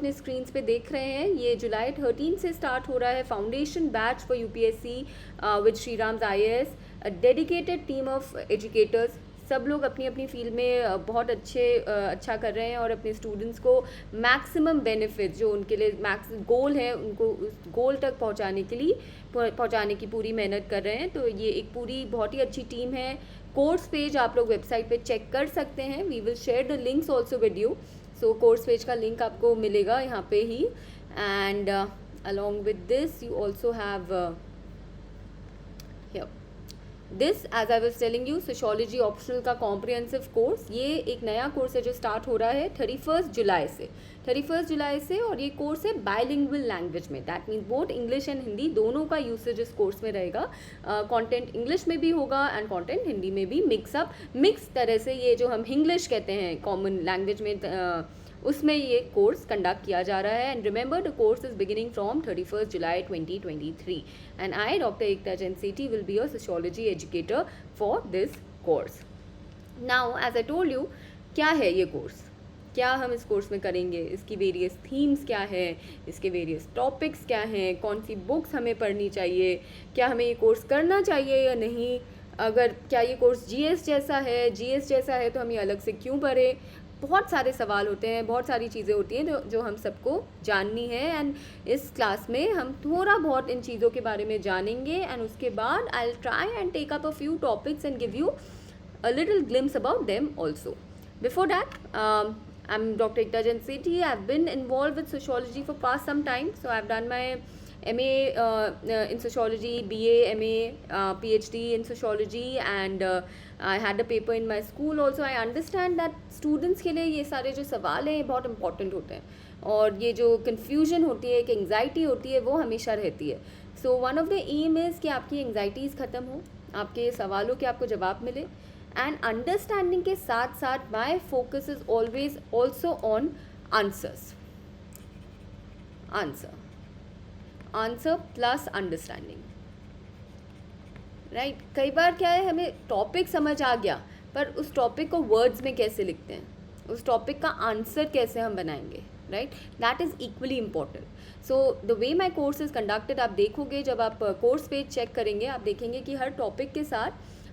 अपने स्क्रीन्स पे देख रहे हैं, ये जुलाई 13 से स्टार्ट हो रहा है foundation batch for UPSC with Shri Ram IAS, dedicated team of educators. सब लोग अपनी अपनी फील्ड में बहुत अच्छा कर रहे हैं और अपने स्टूडेंट्स को मैक्सिमम बेनिफिट जो उनके लिए मैक्स गोल है उनको उस गोल तक पहुंचाने की पूरी मेहनत कर रहे हैं। तो ये एक पूरी बहुत ही अच्छी टीम है। कोर्स पेज आप लोग वेबसाइट पे चेक कर सकते हैं, we will share the links also with you. So course page का लिंक आपको मिलेगा यहाँ पे ही, and along with this you also have this, as I was telling you, sociology optional का कॉम्प्रिहेंसिव कोर्स। ये एक नया कोर्स है जो स्टार्ट हो रहा है 31 जुलाई से, और ये कोर्स है बायलिंगुअल लैंग्वेज में। That means both English and Hindi दोनों का यूसेज इस कोर्स में रहेगा। कंटेंट इंग्लिश में भी होगा एंड कंटेंट हिंदी में भी मिक्स तरह से। ये जो हम हिंग्लिश कहते हैं कॉमन लैंग्वेज में, उसमें ये कोर्स कंडक्ट किया जा रहा है। And remember the course is beginning from 31 July 2023 and I doctor Ekta Jain Sethi will be a sociology educator for this course. Now as I told you, क्या है ये कोर्स, क्या हम इस कोर्स में करेंगे, इसकी वेरियस थीम्स क्या है, इसके वेरियस टॉपिक्स क्या हैं, कौन सी बुक्स हमें पढ़नी चाहिए, क्या हमें ये कोर्स करना चाहिए या नहीं, अगर क्या ये कोर्स जीएस जैसा है तो हम ये अलग से क्यों पढ़ें। बहुत सारे सवाल होते हैं, बहुत सारी चीज़ें होती हैं जो हम सबको जाननी है। एंड इस क्लास में हम थोड़ा बहुत इन चीज़ों के बारे में जानेंगे एंड उसके बाद I will try and take up a few topics and give you a little glimpse about them also. Before that, I'm Dr. Ekta Jain Sethi. I've been involved with sociology for past some time. So I've done my MA in sociology, BA, MA, PhD in sociology, and I had a paper in my school also. I understand that students के लिए ये सारे जो सवाल हैं बहुत important होते हैं, और ये जो confusion होती है, एक anxiety होती है, वो हमेशा रहती है. So one of the aim is कि आपकी anxieties ख़त्म हो, आपके सवालों के आपको जवाब मिले, एंड अंडरस्टैंडिंग के साथ साथ my focus is always also on answer plus understanding, right. कई बार क्या है, हमें टॉपिक समझ आ गया पर उस टॉपिक को वर्ड्स में कैसे लिखते हैं, उस टॉपिक का आंसर कैसे हम बनाएंगे, right, that is equally important. So the way my course is conducted, आप देखोगे जब आप कोर्स पेज चेक करेंगे, आप देखेंगे कि हर टॉपिक के साथ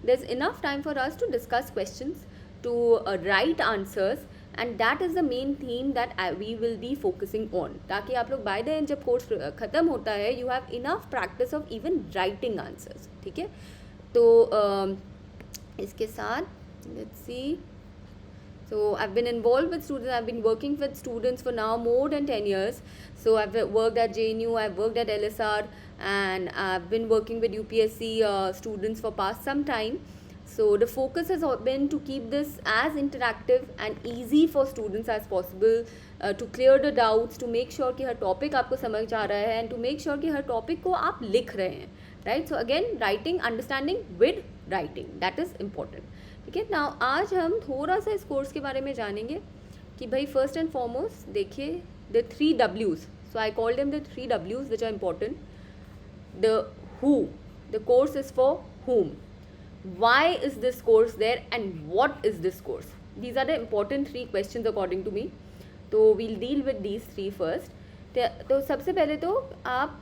there's enough time for us to discuss questions, to write answers, and that is the main theme that we will be focusing on, ताकि आप लोग by the end जब कोर्स ख़त्म होता है you have enough practice of even writing answers, ठीक है। तो इसके साथ let's see, so I've been involved with students, I've been working with students for now more than 10 years. So I've worked at JNU, I've worked at LSR, and I've been working with UPSC students for past some time. So the focus has been to keep this as interactive and easy for students as possible, to clear the doubts, to make sure कि हर topic आपको समझ आ रहा है, and to make sure कि हर topic को आप लिख रहे हैं, right? So again, writing, understanding with writing, that is important. ठीक है। नाउ आज हम थोड़ा सा इस कोर्स के बारे में जानेंगे कि भाई फर्स्ट एंड फॉरमोस्ट देखिए the 3 W's. So I call them the 3 W's which are important. The who, the course is for whom, why is this course there, and what is this course. These are the important 3 questions according to me. तो we'll deal with these 3 first. तो सबसे पहले तो आप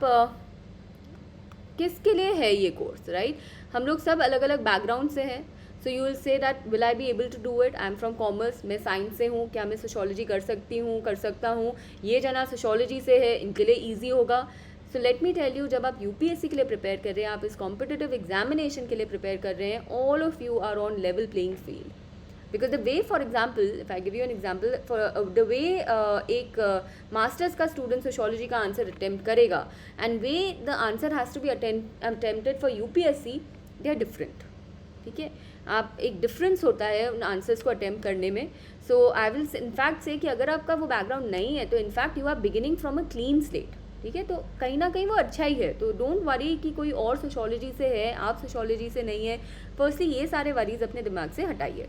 किसके लिए है ये कोर्स, राइट? हम लोग सब अलग अलग बैकग्राउंड से हैं. So you will say that will I be able to do it. I am from commerce, मैं साइंस से हूँ, क्या मैं सोशोलॉजी कर सकता हूँ. ये जना सोशोलॉजी से है, इनके लिए ईजी होगा. So let me tell you, जब आप यूपीएससी के लिए प्रिपेयर कर रहे हैं, आप इस कॉम्पिटिटिव एग्जामिनेशन के लिए प्रिपेयर कर रहे हैं, all of you are on level playing field. Because the way, for example, if I give you an example, for the way एक मास्टर्स का स्टूडेंट सोशोलॉजी का आंसर अटेम्प्ट करेगा and way the answer has to be attempted for UPSC, they are different. ठीक है, आप एक difference होता है उन आंसर्स को अटेम्प्ट करने में. सो आई विल इनफैक्ट से कि अगर आपका वो बैकग्राउंड नहीं है तो in fact you are beginning from a clean slate. ठीक है, तो कहीं ना कहीं वो अच्छा ही है. तो डोंट वरी कि कोई और सोशोलॉजी से है, आप सोशोलॉजी से नहीं है. फर्स्टली ये सारे वरीज अपने दिमाग से हटाइए.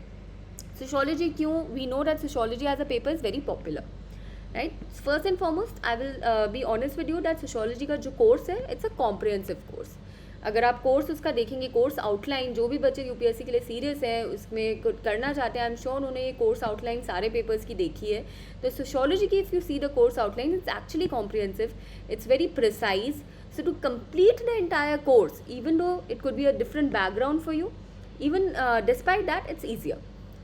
सोशोलॉजी क्यों? We know that sociology as a paper is very popular, right? First and foremost I will be honest with you that sociology का जो कोर्स है, इट्स अ कॉम्प्रिहेंसिव कोर्स. अगर आप कोर्स उसका देखेंगे, कोर्स आउटलाइन, जो भी बच्चे यूपीएससी के लिए सीरियस हैं, उसमें कुछ करना चाहते हैं, आई एम श्योर उन्होंने ये कोर्स आउटलाइन सारे पेपर्स की देखी है. तो सोशियोलॉजी की if you see the course outline, it's actually comprehensive, it's very precise. So to complete the entire course, even though it could be a different background for you, even despite that, it's easier,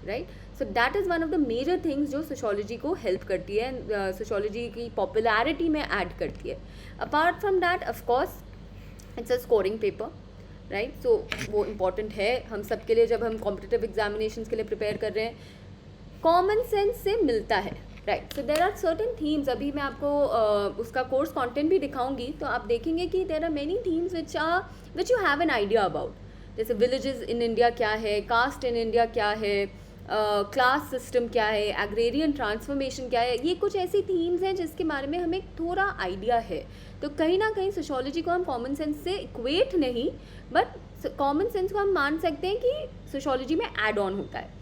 right? So that is one of the major things जो sociology को help करती है, sociology की popularity में add करती है. Apart from that, of course, it's a scoring paper, right? So वो important है हम सब के लिए, जब हम competitive examinations के लिए prepare कर रहे हैं. कॉमन सेंस से मिलता है, right. So there are certain themes. अभी मैं आपको उसका कोर्स कंटेंट भी दिखाऊंगी, तो आप देखेंगे कि there are many themes which you have an idea about. जैसे विलेजेस इन इंडिया क्या है, कास्ट इन इंडिया क्या है, क्लास सिस्टम क्या है, एग्रेरियन ट्रांसफॉर्मेशन क्या है. ये कुछ ऐसी थीम्स हैं जिसके बारे में हमें थोड़ा आइडिया है. तो कहीं ना कहीं सोशियोलॉजी को हम कॉमन सेंस से इक्वेट नहीं, बट कॉमन सेंस को हम मान सकते हैं कि सोशियोलॉजी में एड ऑन होता है.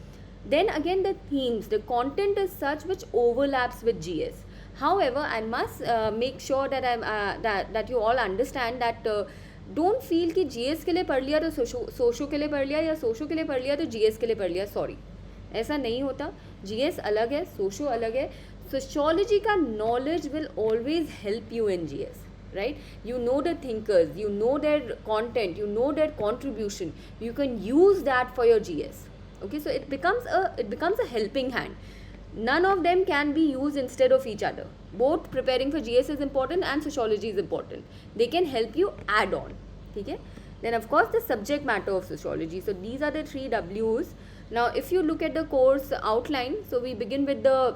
Then again, the themes, the content is such which overlaps with GS. However, I must make sure that that you all understand that don't feel कि GS के लिए पढ़ लिया तो सोशो के लिए पढ़ लिया, या सोशो के लिए पढ़ लिया तो GS के लिए पढ़ लिया. सॉरी, ऐसा नहीं होता. GS अलग है, सोशो अलग है. सोशियोलॉजी का knowledge will always help you in GS. Right? You know the thinkers, you know their content, you know their contribution. You can use that for your GS. Okay, so it becomes a helping hand. None of them can be used instead of each other. Both preparing for GS is important and sociology is important. They can help you add on. Okay? Then of course the subject matter of sociology. So these are the 3 W's. Now if you look at the course outline, so we begin with the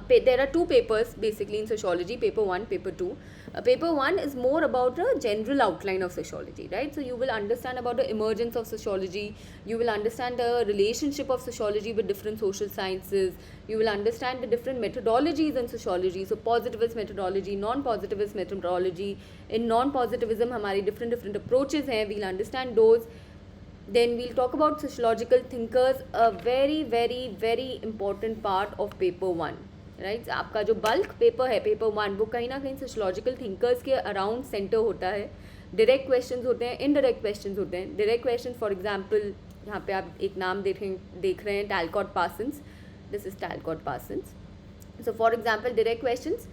there are 2 papers basically in sociology, paper 1, paper 2. Paper 1 is more about the general outline of sociology, right? So you will understand about the emergence of sociology, you will understand the relationship of sociology with different social sciences, you will understand the different methodologies in sociology. So positivist methodology, non-positivist methodology. In non-positivism हमारी different approaches हैं, we'll understand those. Then we'll talk about sociological thinkers, a very important part of paper 1, right? आपका जो bulk paper है paper 1, वो कहीं ना कहीं sociological thinkers के around center होता है. direct questions होते हैं, indirect questions होते हैं. direct questions for example, यहाँ पे आप एक नाम देख रहे हैं, Talcott Parsons. This is Talcott Parsons. So for example, direct questions,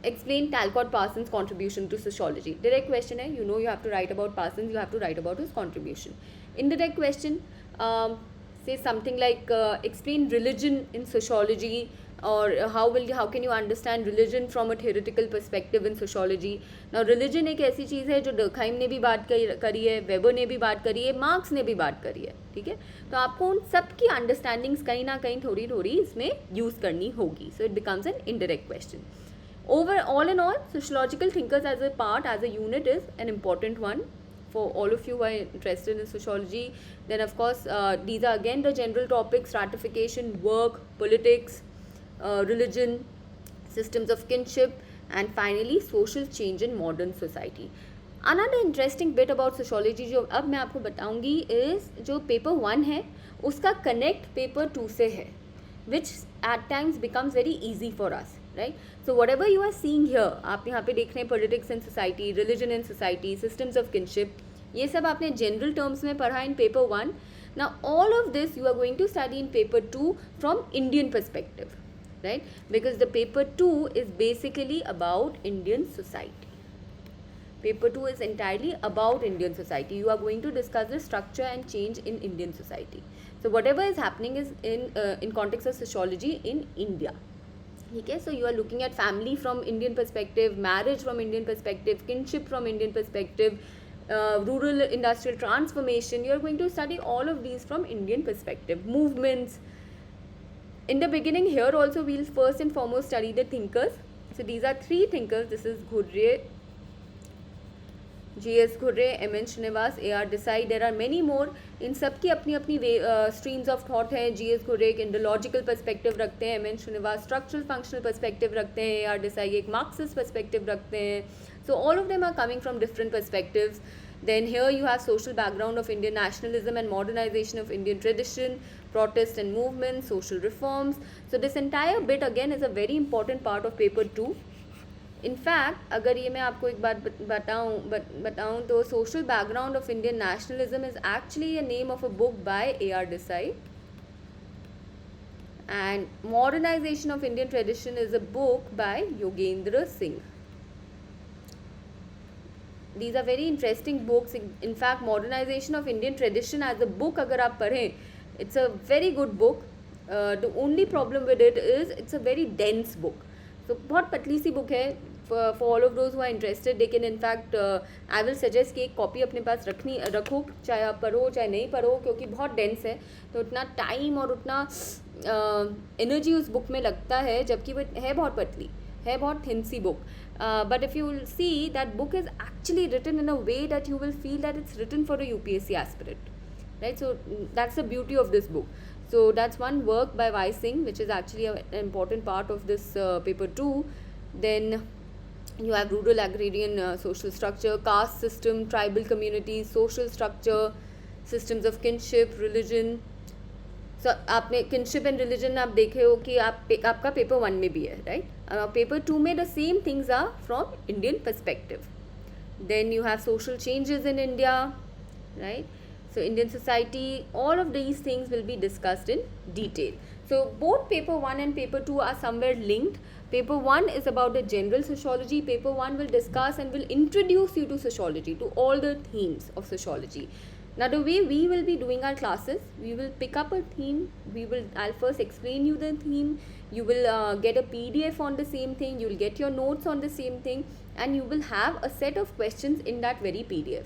explain Talcott Parsons' contribution to sociology. Direct question है, you know you have to write about Parsons, you have to write about his contribution. Indirect question, say something like explain religion in sociology, or how can you understand religion from a theoretical perspective in sociology. Now religion एक ऐसी चीज़ है जो Durkheim ने भी बात करी है, weber ने भी बात करी है, मार्क्स ने भी बात करी है. ठीक है, तो आपको उन सब की अंडरस्टैंडिंग्स कहीं ना कहीं थोड़ी इसमें यूज़ करनी होगी. So it becomes an indirect question. All in all, sociological thinkers as a part, as a unit, is an important one for all of you who are interested in sociology. Then of course these are again the general topics: stratification, work, politics, religion, systems of kinship, and finally social change in modern society. Another interesting bit about sociology जो अब मैं आपको बताऊंगी is जो paper 1 है उसका connect paper 2 से है, which at times becomes very easy for us, right? So whatever you are seeing here, आप यहाँ पे देख रहे हैं politics in society, religion in society, systems of kinship, ये सब आपने general terms में पढ़ा in paper 1. Now all of this you are going to study in paper 2 from Indian perspective, right? Because the paper 2 is basically about Indian society. Paper 2 is entirely about Indian society. You are going to discuss the structure and change in Indian society. So whatever is happening is in context of sociology in India. Okay, so you are looking at family from Indian perspective, marriage from Indian perspective, kinship from Indian perspective, rural industrial transformation. You are going to study all of these from Indian perspective. Movements. In the beginning here also we'll first and foremost study the thinkers. So these are 3 thinkers. This is Ghurye, G.S. Ghurye, M.N. Srinivas, A.R. Desai. There are many more. इन सब की अपनी अपनी streams of thought है. G.S. Ghurye एक Indological perspective रखते हैं, M.N. Srinivas structural functional perspective रखते हैं, A.R. Desai एक मार्क्सिस्ट पर्सपेक्टिव रखते हैं. So all of them are coming from different perspectives. Then here you have social background of Indian nationalism and modernization of Indian tradition, protest and movement, social reforms. So this entire bit again is a very important part of paper 2. In fact अगर ये मैं आपको एक बात बताऊं तो social background of Indian nationalism is actually a name of a book by A.R. Desai, and modernization of Indian tradition is a book by Yogendra Singh. These are very interesting books. In fact, modernization of Indian tradition as a book अगर आप पढ़ें, it's a very good book. The only problem with it is it's a very dense book. So बहुत पतली सी book है. For all of those who are interested, they can in fact I will suggest कि एक copy अपने पास रखो, चाहे आप पढ़ो चाहे नहीं पढ़ो, क्योंकि बहुत डेंस है, तो उतना टाइम और उतना एनर्जी उस बुक में लगता है, जबकि वो है बहुत पतली, है बहुत थिन सी book. But if you will see, that book is actually written in a way that you will feel that it's written for a UPSC aspirant, right? So that's the beauty of this book. So that's one work by Y. Singh, which is actually an important part of this paper 2. Then you have rural agrarian social structure, caste system, tribal communities, social structure, systems of kinship, religion. So आपने kinship and religion आप देखे हो कि आपका paper 1 में भी है, right? Paper 2 में the same things are from Indian perspective. Then you have social changes in India, right? So Indian society, all of these things will be discussed in detail. So both paper 1 and paper 2 are somewhere linked. Paper 1 is about the general sociology. Paper 1 will discuss and will introduce you to sociology, to all the themes of sociology. Now the way we will be doing our classes, we will pick up a theme, I'll first explain you the theme, you will get a PDF on the same thing, you will get your notes on the same thing, and you will have a set of questions in that very PDF.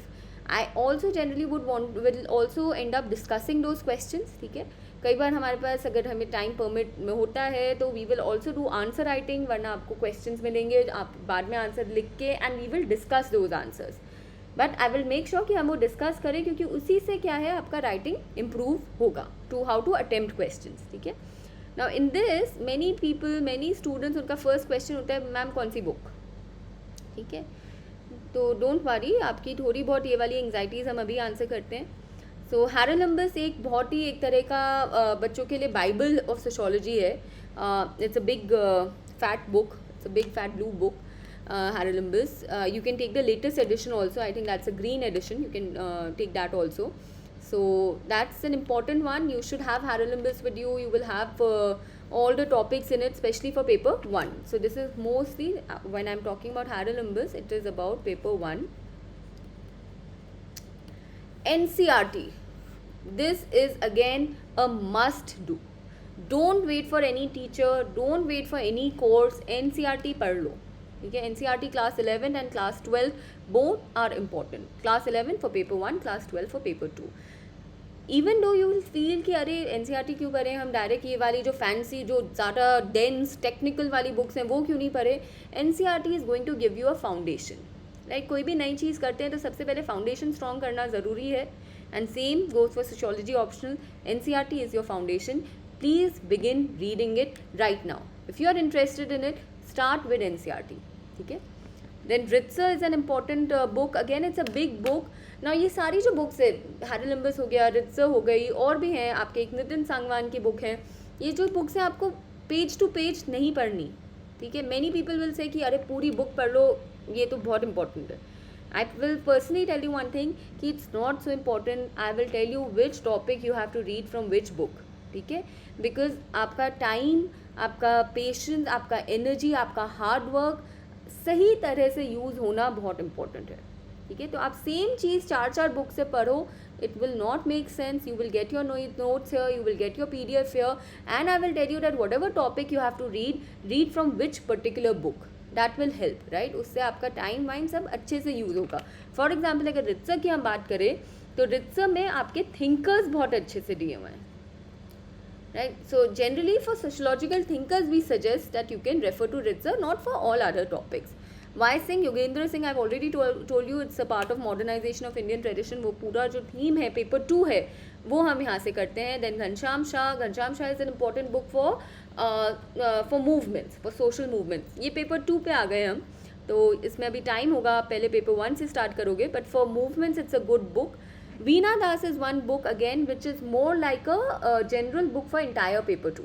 I also generally will also end up discussing those questions, ठीक है. कई बार हमारे पास अगर हमें time permit में होता है तो we will also do answer writing, वरना आपको क्वेश्चंस मिलेंगे, आप बाद में आंसर लिख के and we will discuss those answers. But I will make sure कि हम वो डिस्कस करें, क्योंकि उसी से क्या है आपका राइटिंग इम्प्रूव होगा to how to attempt questions, ठीक है. Now in this many students, उनका फर्स्ट क्वेश्चन होता है मैम कौन सी बुक, ठीक है. तो डोंट वरी, आपकी थोड़ी बहुत ये वाली एंग्जाइटीज़ हम अभी आंसर करते हैं. सो हैरोलम्बस एक बहुत ही एक तरह का बच्चों के लिए बाइबल ऑफ सोशोलॉजी है. It's a big fat book, it's a big fat blue book, Haralambos. You can take the latest edition also, I think that's a green edition, you can take that also. So that's an important one. You should have Harolembus with you. You will have all the topics in it, especially for paper 1. So this is mostly when I'm talking about Harolembus, it is about paper 1. NCERT. This is again a must do. Don't wait for any teacher. Don't wait for any course. NCERT पढ़ लो, ठीक है. NCERT class 11 and class 12 both are important. Class 11 for paper 1, class 12 for paper 2. Even though you will feel कि अरे NCERT क्यों करें, हम direct ये वाली जो फैंसी जो ज़्यादा डेंस टेक्निकल वाली बुक्स हैं वो क्यों नहीं पढ़े. NCERT is going to give you a foundation. Like कोई भी नई चीज़ करते हैं तो सबसे पहले फाउंडेशन स्ट्रॉन्ग करना ज़रूरी है, and same goes for sociology optional. NCERT is your foundation. Please begin reading it right now. If you are interested in it, start with NCERT, ठीक है. Then Ritzer is an important book. Again it's a big book. ना ये सारी जो books है, हैरोलम्बस हो गया, रिट्जर हो गई, और भी हैं आपके, एक नितिन सांगवान की बुक है. ये जो बुक्स हैं आपको पेज टू पेज नहीं पढ़नी, ठीक है. मैनी पीपल विल से कि अरे पूरी बुक पढ़ लो, ये तो बहुत इंपॉर्टेंट है. I will personally tell you one thing कि it's not so important. I will tell you which topic you have to read from which book, ठीक है. बिकॉज आपका टाइम, आपका पेशेंस, आपका एनर्जी, आपका हार्ड वर्क सही तरह से यूज़ होना बहुत इंपॉर्टेंट है, ठीक है. तो आप सेम चीज़ 4 बुक से पढ़ो, it will not make sense. You will get your notes here, you will get your PDF here, and I will tell you that whatever topic you have to read from which particular book. That will help, right. उससे आपका time वाइम सब अच्छे से use होगा. For example अगर रिट्जर की हम बात करें तो रिट्जर में आपके थिंकर्स बहुत अच्छे से दिए हुए हैं, right. So generally for sociological thinkers we suggest that you can refer to Ritzar, not for all other topics. Y. Singh, Yogendra Singh, I've already told you it's a part of modernization of Indian tradition. वो पूरा जो theme है paper 2 है वो हम यहाँ से करते हैं. Then Ghanshyam Shah is an important book for movements, for social movements. ये पेपर 2 पे आ गए हम, तो इसमें अभी टाइम होगा, आप पहले पेपर 1 से स्टार्ट करोगे. But for movements it's a good book. Veena Das is one book again which is more like a general book for entire paper 2.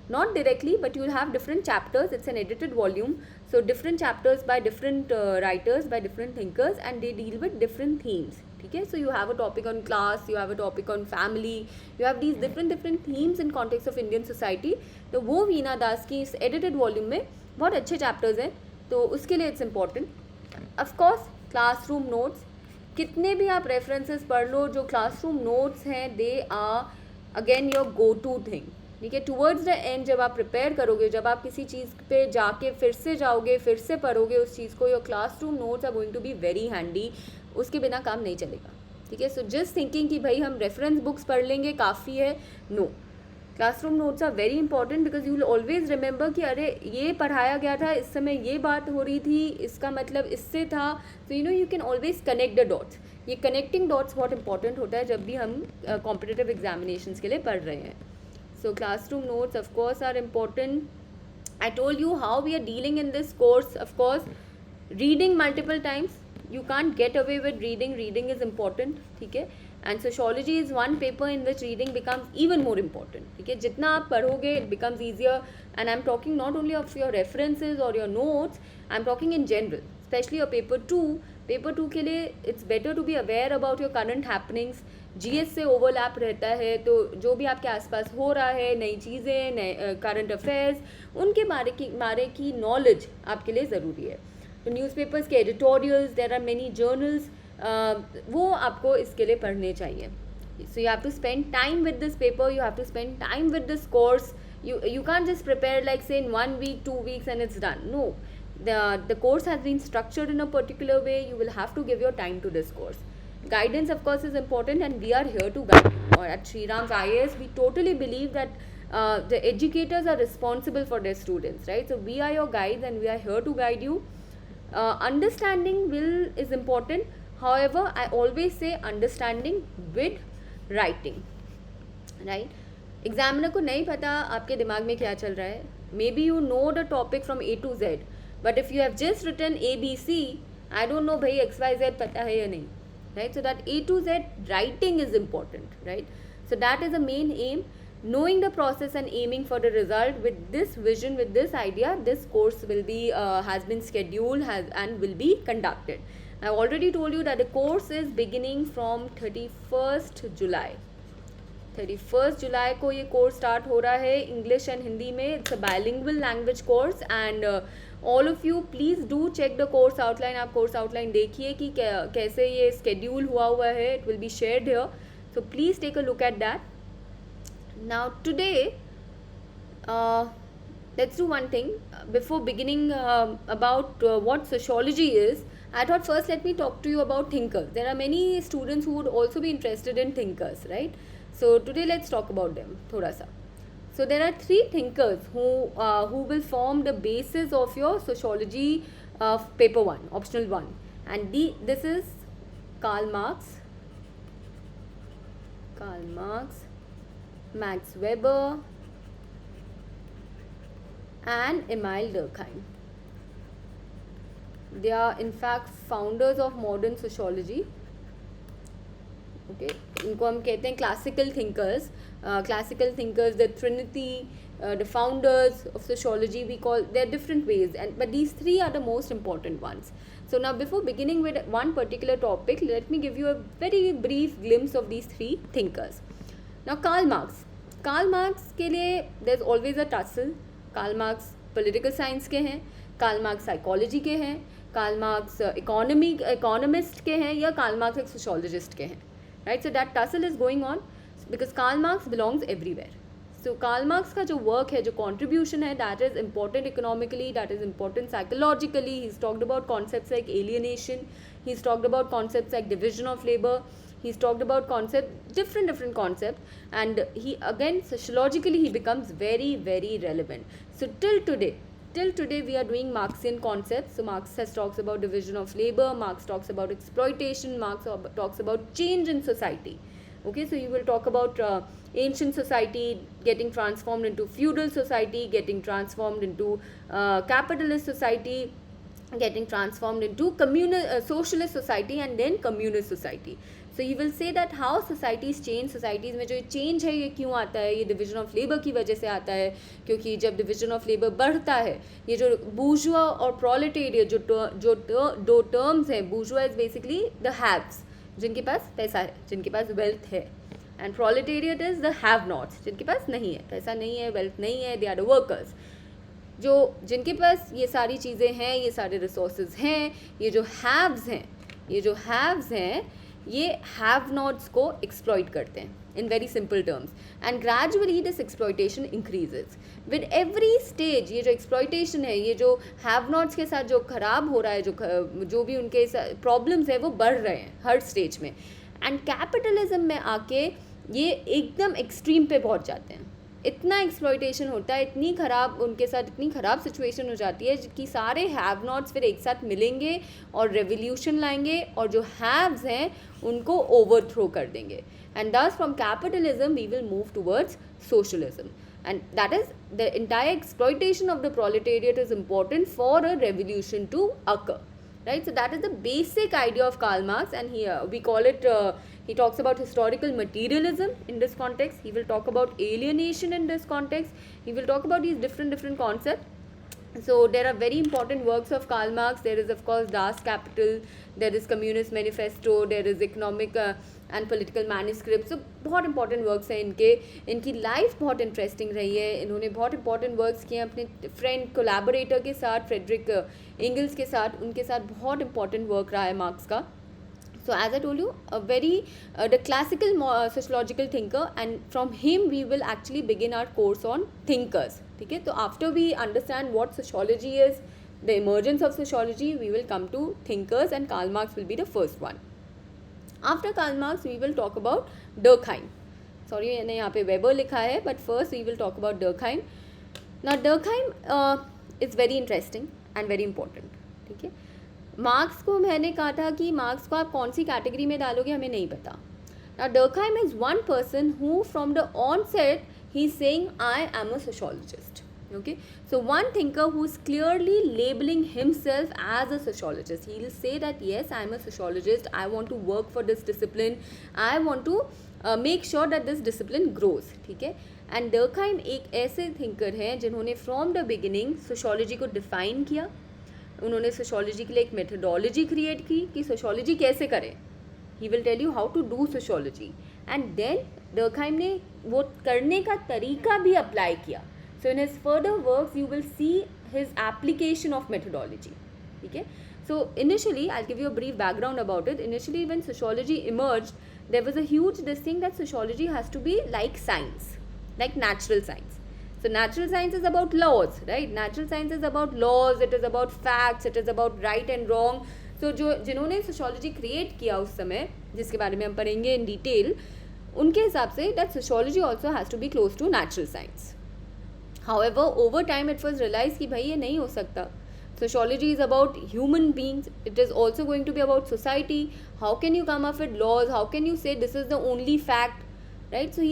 not directly, but you'll have different chapters. It's an edited volume, so different chapters by different writers, by different thinkers, and they deal with different themes. ठीक है, so you have a topic on class, you have a topic on family, you have these different themes in context of Indian society. तो वो वीना दास की इस edited volume में बहुत अच्छे chapters हैं, तो उसके लिए it's important. Of course, classroom notes, कितने भी आप रेफरेंसेस पढ़ लो, जो क्लासरूम नोट्स हैं they are again your go to thing. ठीक है, टूवर्ड्स द एंड जब आप प्रिपेयर करोगे, जब आप किसी चीज़ पे जाके फिर से जाओगे, फिर से पढ़ोगे उस चीज़ को, your classroom notes are going to be very handy. उसके बिना काम नहीं चलेगा. ठीक है, सो जस्ट थिंकिंग कि भाई हम रेफरेंस बुक्स पढ़ लेंगे काफ़ी है, no. Classroom notes are very important because you will always remember कि अरे ये पढ़ाया गया था, इस समय ये बात हो रही थी, इसका मतलब इससे था. तो you can always connect the dots. ये कनेक्टिंग डॉट्स बहुत इंपॉर्टेंट होता है जब भी हम कॉम्पिटिटिव एग्जामिनेशंस के लिए पढ़ रहे हैं. So classroom notes of course are important. I told you how we are dealing in this course. Of course reading multiple times, you can't get away with reading is important. ठीक है, and sociology is one paper in which reading becomes even more important. ठीक है, जितना आप पढ़ोगे it becomes easier, and I'm talking not only of your references or your notes, I'm talking in general, especially your paper 2. Paper 2 के लिए it's better to be aware about your current happenings. GS से overlap रहता है, तो जो भी आपके आसपास हो रहा है, नई चीज़ें, नए करंट अफेयर्स, उनके बारे की नॉलेज आपके लिए ज़रूरी है. तो न्यूज़पेपर्स के editorials, there are many journals, वो आपको इसके लिए पढ़ने चाहिए. So you have to spend time with this paper, you have to spend time with this course. You can't just prepare like say in 1 week, 2 weeks and it's done. No, the course has been structured in a particular way. You will have to give your time to this course. Guidance of course is important, and we are here to guide you. Or at Shriram's IAS, we totally believe that the educators are responsible for their students, right? So we are your guides and we are here to guide you. Understanding is important. However, I always say understanding with writing, right? Examiner को नहीं पता आपके दिमाग में क्या चल रहा है. Maybe you know the topic from A to Z, but if you have just written ABC, I don't know भाई XYZ पता है या नहीं, right? So that A to Z writing is important, right? So that is a main aim. Knowing the process and aiming for the result, with this vision, with this idea, this course will be has been scheduled and will be conducted. I already told you that the course is beginning from 31st July. 31st July को ये course start हो रहा है, English and Hindi में. It's a bilingual language course, and all of you please do check the course outline. आप course outline देखिए कि कैसे ये स्केड्यूल हुआ है. It will be shared here, so please take a look at that. Now today, let's do one thing. Before beginning about what sociology is, I thought first let me talk to you about thinkers. There are many students who would also be interested in thinkers, right? So today let's talk about them thoda sa. So there are 3 thinkers who will form the basis of your sociology paper 1, optional 1, and this is Karl Marx, Max Weber and Emile Durkheim. They are in fact founders of modern sociology. Okay, इनको हम कहते हैं classical thinkers. Classical thinkers, the trinity, the founders of sociology, we call, there are different ways, but these 3 are the most important ones. So now before beginning with one particular topic, let me give you a very brief glimpse of these 3 thinkers. Now Karl Marx के लिए there's always a tussle. Karl Marx political science के हैं, Karl Marx psychology के हैं, Karl Marx economist के हैं, या Karl Marx एक sociologist के हैं, right? So that tussle is going on because Karl Marx belongs everywhere. So Karl Marx का जो work है, जो contribution है, that is important economically, that is important psychologically. He's talked about concepts like alienation, he's talked about concepts like division of labor, he's talked about different concepts, and he again sociologically he becomes very, very relevant. So till today we are doing Marxian concepts. So Marx talks about division of labor, Marx talks about exploitation, Marx talks about change in society. Okay, so you will talk about ancient society getting transformed into feudal society, getting transformed into capitalist society, getting transformed into socialist society, and then communist society. So he will say that how societies change, societies में जो change है ये क्यों आता है, ये division of labour की वजह से आता है, क्योंकि जब डिवीजन ऑफ लेबर बढ़ता है, ये जो बूर्जुआ और प्रोलेटेरिएट जो दो टर्म्स हैं, बूर्जुआ इज बेसिकली द हैव्स, जिनके पास पैसा है, जिनके पास वेल्थ है, and proletariat is the have nots, जिनके पास नहीं है, पैसा नहीं है, वेल्थ नहीं है, दे आर द वर्कर्स। जो जिनके पास ये सारी चीज़ें हैं, ये सारे रिसोर्सेज हैं, ये जो हैव्स हैं, ये हैव नॉट्स को एक्सप्लॉइट करते हैं in very simple terms, and gradually this exploitation increases with every stage. ये जो एक्सप्लॉइटेशन है, ये जो हैव नॉट्स के साथ जो खराब हो रहा है, जो भी उनके प्रॉब्लम्स है वो बढ़ रहे हैं हर स्टेज में, एंड कैपिटलिज्म में आके ये एकदम एक्सट्रीम पे पहुंच जाते हैं। इतना एक्सप्लॉइटेशन होता है, इतनी ख़राब सिचुएशन हो जाती है कि सारे हैव नॉट्स फिर एक साथ मिलेंगे और रेवोल्यूशन लाएंगे और जो हैव्स हैं उनको ओवरथ्रो कर देंगे, and thus from capitalism we will move towards socialism, and that is the entire exploitation of the proletariat is important for a revolution to occur, right? So that is the basic idea of Karl Marx, and here we call it he talks about historical materialism in this context, he will talk about alienation in this context, he will talk about these different concepts. So there are very important works of Karl Marx. There is of course Das Kapital, there is Communist Manifesto, there is Economic and Political Manuscripts. So बहुत important works हैं इनके, इनकी life बहुत interesting रही है, इन्होंने बहुत important works किए अपने फ्रेंड कोलैबोरेटर के साथ, फ्रेडरिक एंगल्स के साथ, उनके साथ बहुत important work रहा है मार्क्स का. So as I told you, the classical sociological thinker, and from him we will actually begin our course on thinkers. ठीक है, तो after we understand what sociology is, the emergence of sociology, we will come to thinkers, and Karl Marx will be the first one. After Karl Marx we will talk about Durkheim. Sorry मैंने यहाँ पे Weber लिखा है, but first we will talk about Durkheim. Now Durkheim is very interesting and very important. ठीक है, marks को मैंने कहा था कि मार्क्स को आप कौन सी कैटेगरी में डालोगे हमें नहीं पता. Now Durkheim is one person who from the onset he is saying I am a sociologist. Okay, so one thinker who is clearly labeling himself as a sociologist. He will say that yes, I am a sociologist, I want to work for this discipline, I want to make sure that this discipline grows. ठीक है, and Durkheim एक ऐसे thinker हैं जिन्होंने from the beginning sociology को define किया. उन्होंने sociology के लिए एक मेथडोलॉजी क्रिएट की कि सोशोलॉजी कैसे करें. He will tell you how to do sociology, and then Durkheim ने वो करने का तरीका भी अप्लाई किया. So in his further works you will see his application of methodology. ठीक है, so initially I give you a brief background about it. Initially when sociology emerged there was a huge this thing that sociology has to be like science, like natural science. So natural science is about laws, right? Natural science is about laws, it is about facts, it is about right and wrong. So जिन्होंने sociology create किया उस समय, जिसके बारे में हम पढ़ेंगे in detail, उनके हिसाब से that sociology also has to be close to natural science. However, over time it was realized कि भाई ये नहीं हो सकता. Sociology is about human beings. It is also going to be about society. How can you come up with laws? How can you say this is the only fact? Right? So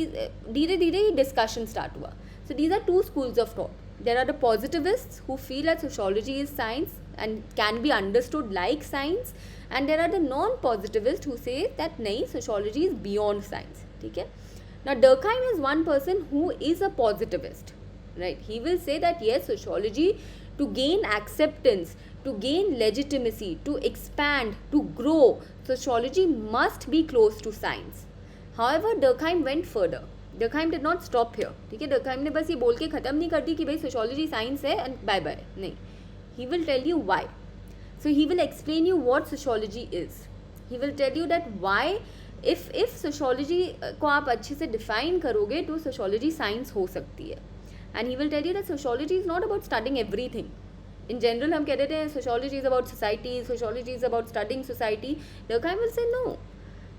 धीरे धीरे ही discussion start हुआ. So these are two schools of thought. There are the positivists who feel that sociology is science and can be understood like science, and there are the non-positivists who say that nahi, sociology is beyond science. ठीक है, now Durkheim is one person who is a positivist, right? He will say that yes, sociology to gain acceptance, to gain legitimacy, to expand, to grow, sociology must be close to science. However, Durkheim went further. Durkheim did not stop here. ठीक है, Durkheim ने बस ये बोल के ख़त्म नहीं कर दी कि भाई सोशोलॉजी साइंस है एंड बाय बाय. नहीं, he will tell you why. So he will explain you what sociology is. He will tell you that why if sociology को आप अच्छे से define करोगे तो sociology साइंस हो सकती है. And he will tell you that sociology is not about studying everything. In general हम कह देते हैं sociology is about society, sociology is about studying society. Durkheim will say no.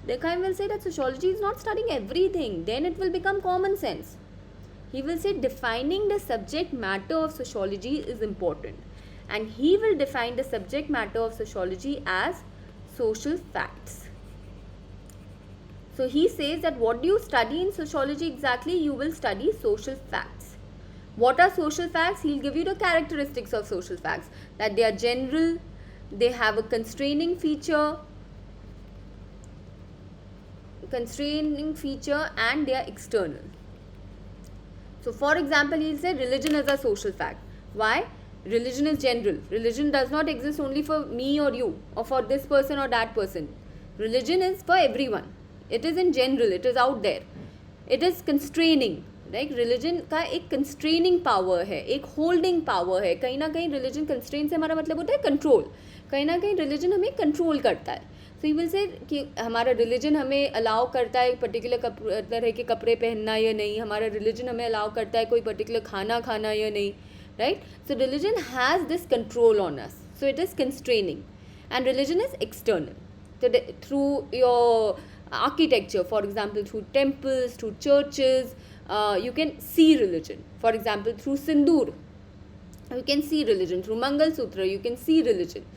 Durkheim will say that sociology is not studying everything, then it will become common sense. He will say defining the subject matter of sociology is important, and he will define the subject matter of sociology as social facts. So he says that what do you study in sociology exactly? You will study social facts. What are social facts? He'll give you the characteristics of social facts, that they are general, they have a constraining feature, constraining feature and they are external. So for example, he'll say religion is a social fact. Why? Religion is general. Religion does not exist only for me or you or for this person or that person. Religion is for everyone. It is in general. It is out there. It is constraining. Right religion का एक constraining power है, एक holding power है. कहीं ना कहीं religion constrain से हमारा मतलब होता है कंट्रोल. कहीं ना कहीं रिलीजन हमें कंट्रोल करता है. सो यू विल से कि हमारा रिलीजन हमें अलाउ करता है पर्टिकुलर तरह के कपड़े पहनना या नहीं. हमारा रिलीजन हमें अलाउ करता है कोई पर्टिकुलर खाना खाना या नहीं. Right. So religion has this control on us. So it is constraining and religion is external. Through your architecture, for example through temples, through churches, you can see religion. For example through sindoor you can see religion. Through Mangal Sutra you can see religion.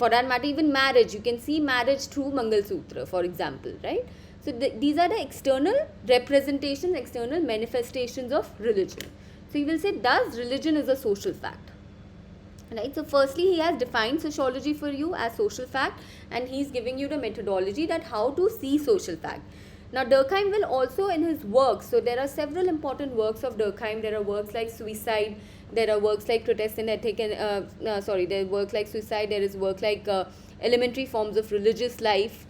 For that matter even marriage, you can see marriage through Mangal Sutra, for example. Right. So these are the external representations, external manifestations of religion. So you will say, does religion is a social fact? Right. So firstly he has defined sociology for you as social fact, and he is giving you the methodology that how to see social fact. Now Durkheim will also in his works, so there are several important works of Durkheim. There are works like suicide, there are works like Protestant ethic and there are works like suicide, there is work like elementary forms of religious life,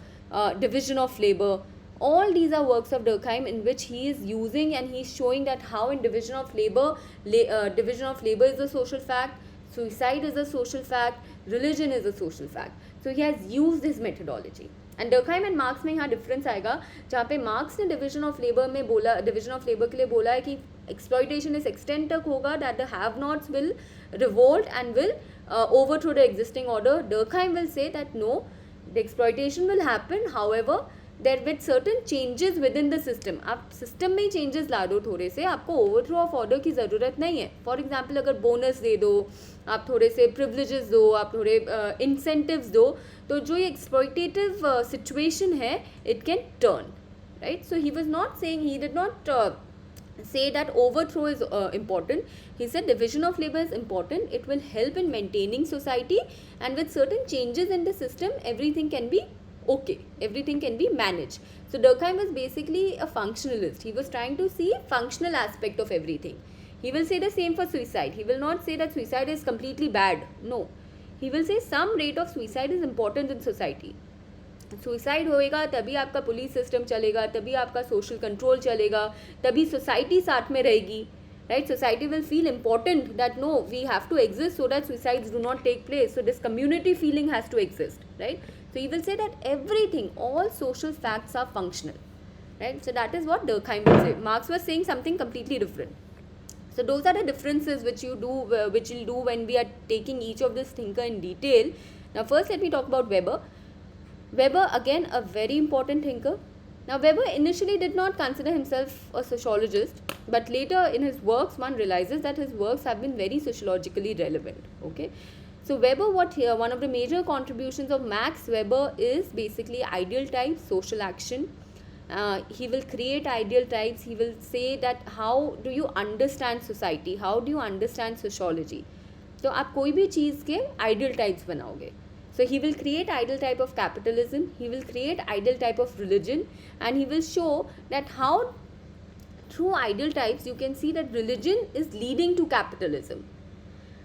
division of labor. All these are works of Durkheim in which he is using and he is showing that how in division of labor is a social fact, suicide is a social fact, religion is a social fact. So he has used this methodology. And Durkheim and marks में यहाँ difference आएगा, जहाँ पे marks ने division of labour में बोला, division of labour के लिए बोला है कि एक्सप्लॉइटेशन इस एक्सटेंट तक होगा that the have nots will revolt and will overthrow the existing order. Durkheim will say that no, the exploitation will happen, however there with certain changes within the system. आप system में ही changes ला दो थोड़े से, आपको overthrow of order की ज़रूरत नहीं है. फॉर एग्जाम्पल अगर बोनस दे दो, आप थोड़े से प्रिविलेजेस दो, आप थोड़े इंसेंटिव्स दो, तो जो ये एक्सप्लॉइटेटिव सिचुएशन है it can turn. Right. So he was not saying, he did not say that overthrow is important. He said division of labor is important. It will help in maintaining society, and with certain changes in the system everything can be okay, everything can be managed. So Durkheim was basically a functionalist. He was trying to see functional aspect of everything. He will say the same for suicide. He will not say that suicide is completely bad. No, he will say some rate of suicide is important in society. Suicide होएगा तभी आपका police system चलेगा, तभी आपका social control चलेगा, तभी society साथ में रहेगी. Right. Society will feel important that no we have to exist so that suicides do not take place. So this community feeling has to exist. Right. So he will say that everything, all social facts are functional. Right. So that is what Durkheim will say. Marx was saying something completely different. So those are the differences which you'll do when we are taking each of this thinker in detail. Now first let me talk about Weber. Weber, again a very important thinker. Now Weber initially did not consider himself a sociologist, but later in his works one realizes that his works have been very sociologically relevant. Okay. So Weber, one of the major contributions of Max Weber is basically ideal types, social action. He will create ideal types. He will say that how do you understand society, how do you understand sociology. तो आप कोई भी चीज़ के ideal types बनाओगे. So he will create ideal type of capitalism, he will create ideal type of religion, and he will show that how through ideal types you can see that religion is leading to capitalism.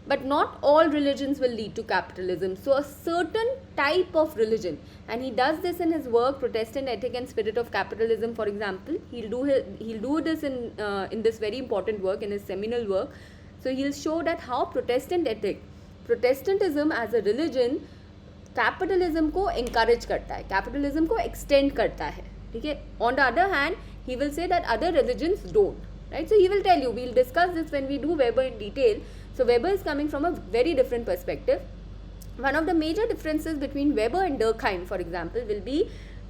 But not all religions will lead to capitalism. So a certain type of religion, and he does this in his work Protestant Ethic and Spirit of Capitalism, for example. He'll do this in this very important work, in his seminal work. So he'll show that how Protestantism as a religion capitalism को encourage करता है, capitalism को extend करता है. ठीक है. On the other hand, he will say that other religions don't. Right. So he will tell you, we'll discuss this when we do Weber in detail. So Weber is coming from a very different perspective. One of the major differences between Weber and Durkheim, for example, will be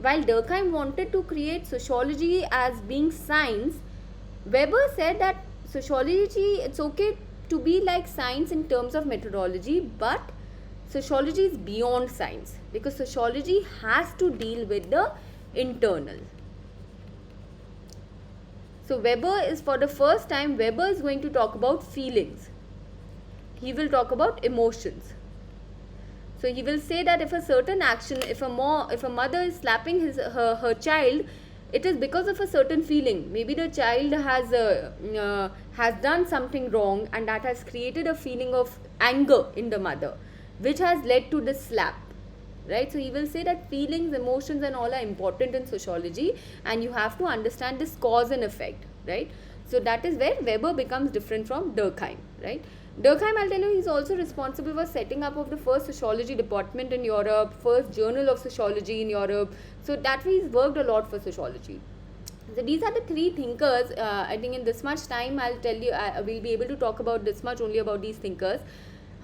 while Durkheim wanted to create sociology as being science, Weber said that sociology, it's okay to be like science in terms of methodology, but sociology is beyond science, because sociology has to deal with the internal. So Weber is, for the first time, Weber is going to talk about feelings. He will talk about emotions. So he will say that if a certain action, if a mother is slapping her child, it is because of a certain feeling. Maybe the child has done something wrong, and that has created a feeling of anger in the mother, which has led to this slap, right? So he will say that feelings, emotions and all are important in sociology, and you have to understand this cause and effect, right? So that is where Weber becomes different from Durkheim, right? Durkheim, I'll tell you, he's also responsible for setting up of the first sociology department in Europe, first journal of sociology in Europe. So that way he's worked a lot for sociology. So these are the three thinkers. I think in this much time, I'll tell you, we'll be able to talk about this much only about these thinkers.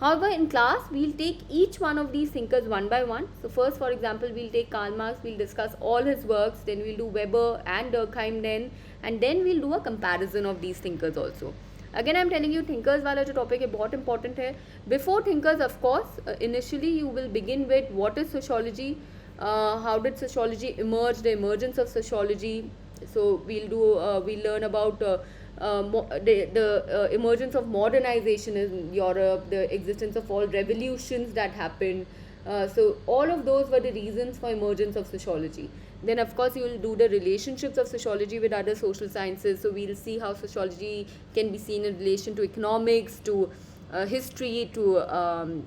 However, in class, we'll take each one of these thinkers one by one. So first, for example, we'll take Karl Marx, we'll discuss all his works, then we'll do Weber and Durkheim then, and then we'll do a comparison of these thinkers also. Again, I'm telling you, thinkers वाला जो topic है बहुत important है. Before thinkers, of course, initially you will begin with what is sociology, how did sociology emerge, the emergence of sociology. So we'll learn about the emergence of modernization in Europe, the existence of all revolutions that happened. So all of those were the reasons for emergence of sociology. Then of course you will do the relationships of sociology with other social sciences. So we'll see how sociology can be seen in relation to economics, to history, to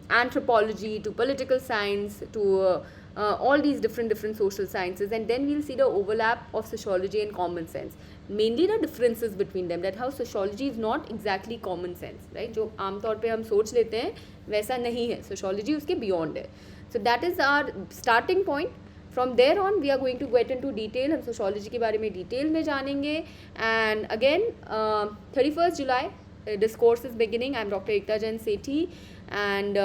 anthropology, to political science, to all these different social sciences. And then we'll see the overlap of sociology and common sense, mainly the differences between them, that how sociology is not exactly common sense, right? जो आमतौर पे हम सोच लेते हैं वैसा नहीं है, sociology उसके beyond है. So that is our starting point. From there on we are going to get into detail, हम sociology के बारे में detail में जानेंगे. And again 31st July this course is beginning. I'm Dr. Ekta Jain Sethi, and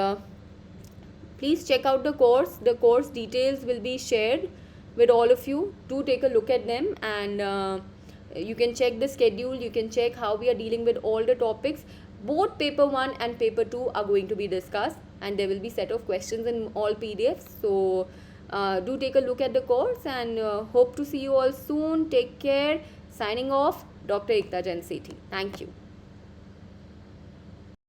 please check out the course. The course details will be shared with all of you. Do take a look at them, and you can check the schedule, you can check how we are dealing with all the topics. Both paper 1 and paper 2 are going to be discussed, and there will be set of questions in all PDFs. So do take a look at the course, and hope to see you all soon. Take care. Signing off, Dr. Ekta Jain Sethi. Thank you.